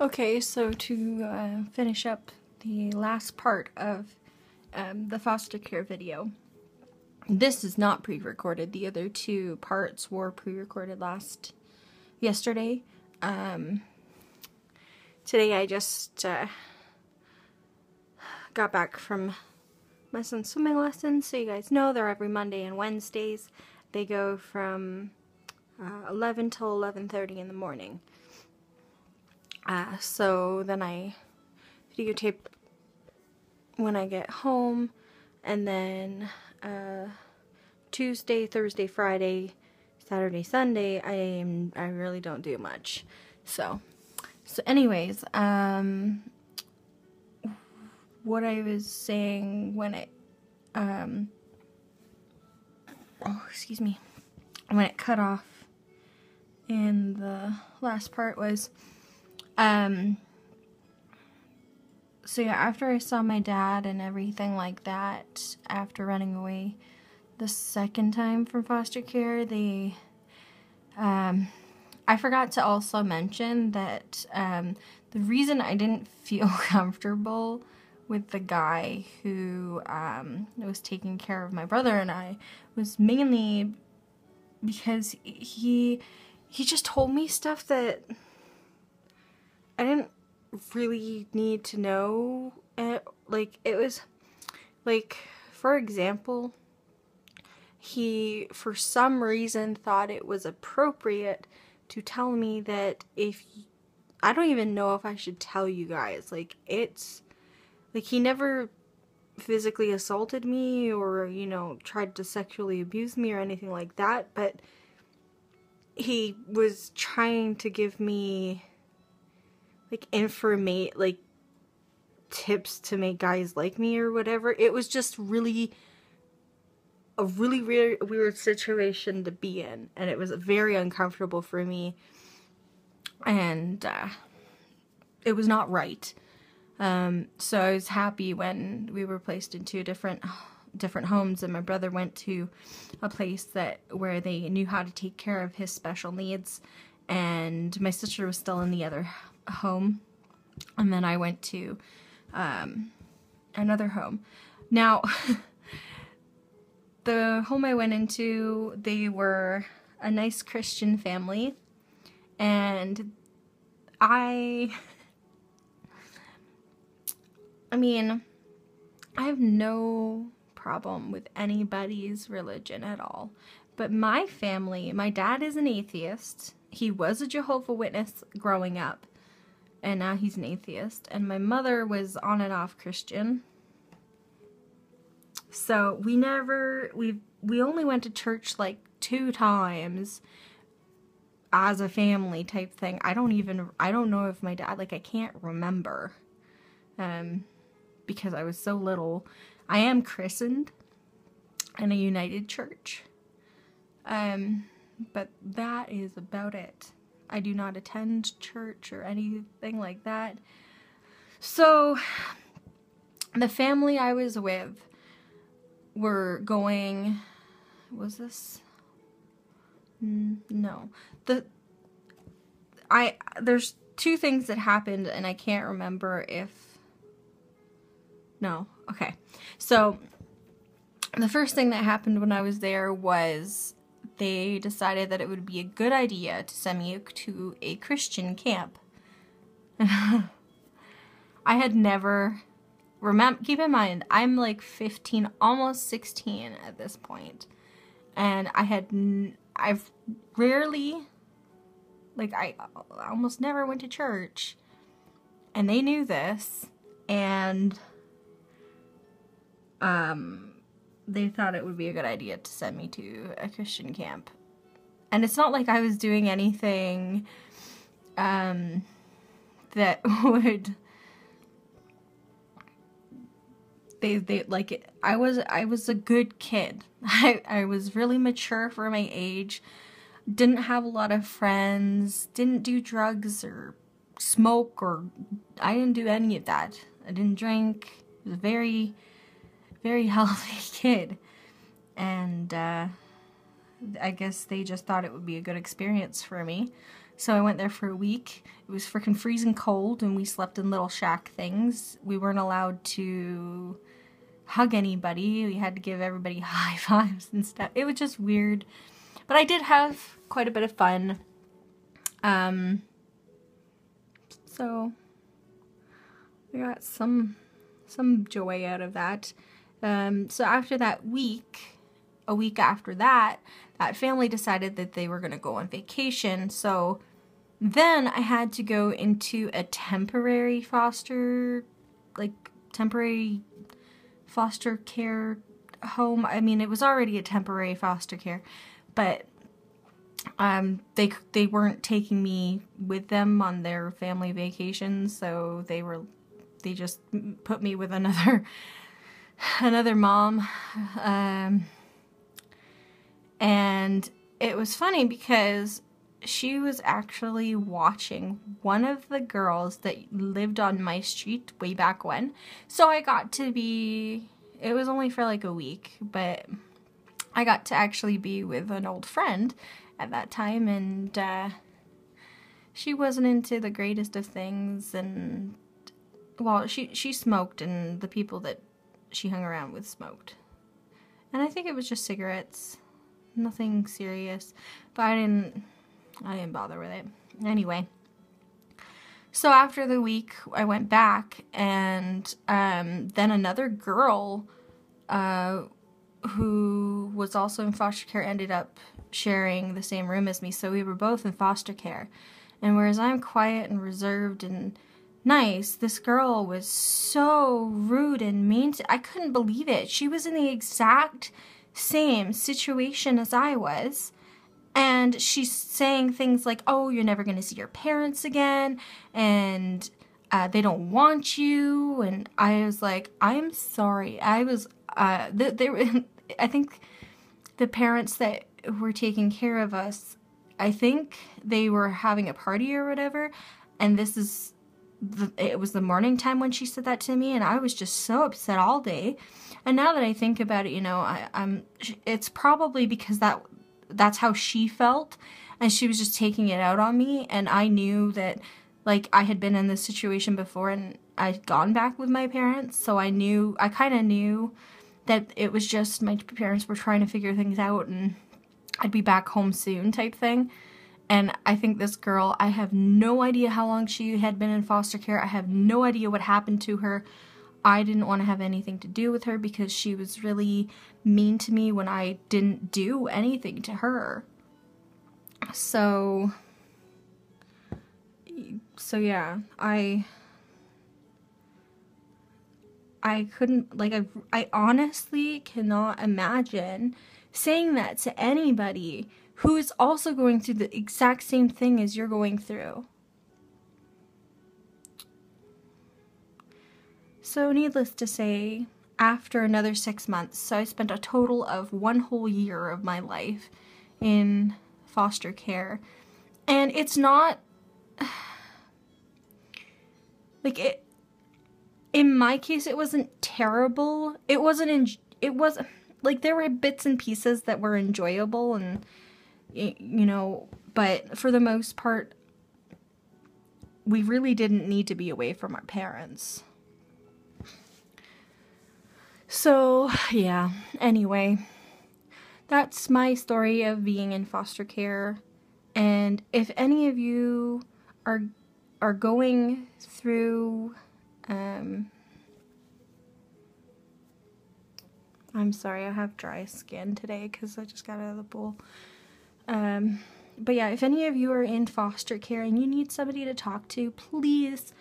Okay, so to finish up the last part of the foster care video. This is not pre-recorded. The other two parts were pre-recorded yesterday. Today I just got back from my son's swimming lessons, so you guys know they're every Monday and Wednesdays. They go from 11 till 11:30 in the morning. So then I videotape when I get home, and then Tuesday, Thursday, Friday, Saturday, Sunday, I really don't do much. So anyways, what I was saying when when it cut off in the last part was, so yeah, after I saw my dad and everything like that, after running away the second time from foster care, I forgot to also mention that the reason I didn't feel comfortable with the guy who was taking care of my brother and I was mainly because he just told me stuff that I didn't really need to know. Like, it was, like, for example, he, for some reason, thought it was appropriate to tell me that I don't even know if I should tell you guys, like, he never physically assaulted me or, tried to sexually abuse me or anything like that, but he was trying to give me, like, tips to make guys like me or whatever. It was just a really weird situation to be in, and it was very uncomfortable for me, and it was not right. So I was happy when we were placed into different homes, and my brother went to a place where they knew how to take care of his special needs, and my sister was still in the other home, and then I went to another home. Now, the home I went into, they were a nice Christian family, and I mean, I have no problem with anybody's religion at all, but my family, my dad is an atheist. He was a Jehovah's Witness growing up, and now he's an atheist, and my mother was on and off Christian. So we only went to church like 2 times as a family type thing. I don't know if my dad, like, I can't remember, because I was so little. I am christened in a United Church, but that is about it. I do not attend church or anything like that. So the family I was with were going, was this? No. There's 2 things that happened, and I can't remember no. Okay. So the first thing that happened when I was there was they decided that it would be a good idea to send me to a Christian camp. I had never keep in mind, I'm like 15, almost 16 at this point, and I've rarely, like, I almost never went to church, and they knew this, and they thought it would be a good idea to send me to a Christian camp. And it's not like I was doing anything that would, I was a good kid. I was really mature for my age, didn't have a lot of friends, didn't do drugs or smoke, or I didn't do any of that. I didn't drink. I was a very, very healthy kid, and I guess they just thought it would be a good experience for me. So I went there for a week. It was freaking freezing cold, and we slept in little shack things. We weren't allowed to hug anybody. We had to give everybody high fives and stuff. It was just weird. But I did have quite a bit of fun. So I got some joy out of that. So after that week, a week after that, that family decided that they were going to go on vacation. So then I had to go into a temporary foster care home. I mean, it was already a temporary foster care, but they weren't taking me with them on their family vacations, so they just put me with another mom. And it was funny because she was actually watching one of the girls that lived on my street way back when. So I got to be, it was only for like a week, but I got to actually be with an old friend at that time, and she wasn't into the greatest of things, and well, she smoked, and the people that she hung around with smoked. And I think it was just cigarettes. Nothing serious. But I didn't bother with it. Anyway. So after the week, I went back, and then another girl who was also in foster care ended up sharing the same room as me. So we were both in foster care. And whereas I'm quiet and reserved and nice, this girl was so rude and mean. I couldn't believe it. She was in the exact same situation as I was, and she's saying things like, oh, you're never going to see your parents again, and they don't want you. And I was like, I'm sorry. I was I think the parents that were taking care of us, I think they were having a party or whatever, and it was the morning time when she said that to me, and I was just so upset all day. And now that I think about it, you know, it's probably because that's how she felt, and she was just taking it out on me. And I knew that, like, I had been in this situation before, and I'd gone back with my parents, so I kind of knew that it was just my parents were trying to figure things out, and I'd be back home soon type thing. And I think this girl, I have no idea how long she had been in foster care. I have no idea what happened to her. I didn't want to have anything to do with her because she was really mean to me when I didn't do anything to her. So yeah, I couldn't, like, I honestly cannot imagine saying that to anybody who is also going through the exact same thing as you're going through. So needless to say, after another 6 months, so I spent a total of 1 whole year of my life in foster care. And it's not, like, in my case, it wasn't terrible. It was, like, there were bits and pieces that were enjoyable, and, you know, but for the most part, we really didn't need to be away from our parents. So, yeah, anyway, that's my story of being in foster care. And if any of you are going through, I'm sorry, I have dry skin today because I just got out of the pool. But yeah, if any of you are in foster care and you need somebody to talk to, please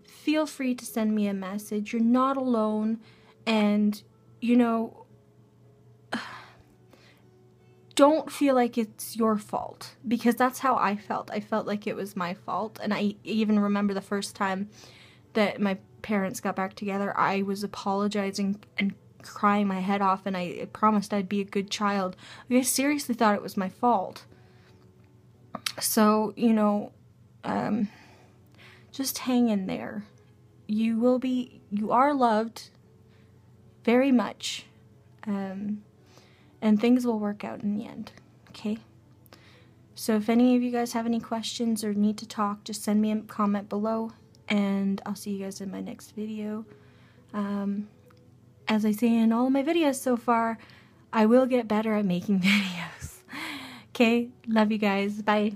feel free to send me a message. You're not alone. And, you know, don't feel like it's your fault, because that's how I felt. I felt like it was my fault. And I even remember the first time that my parents got back together, I was apologizing and crying my head off, and I promised I'd be a good child. Like, I seriously thought it was my fault. So, you know, just hang in there. You are loved very much, and things will work out in the end, okay? So if any of you guys have any questions or need to talk, just send me a comment below, and I'll see you guys in my next video. As I say in all of my videos so far, I will get better at making videos. Okay, love you guys. Bye.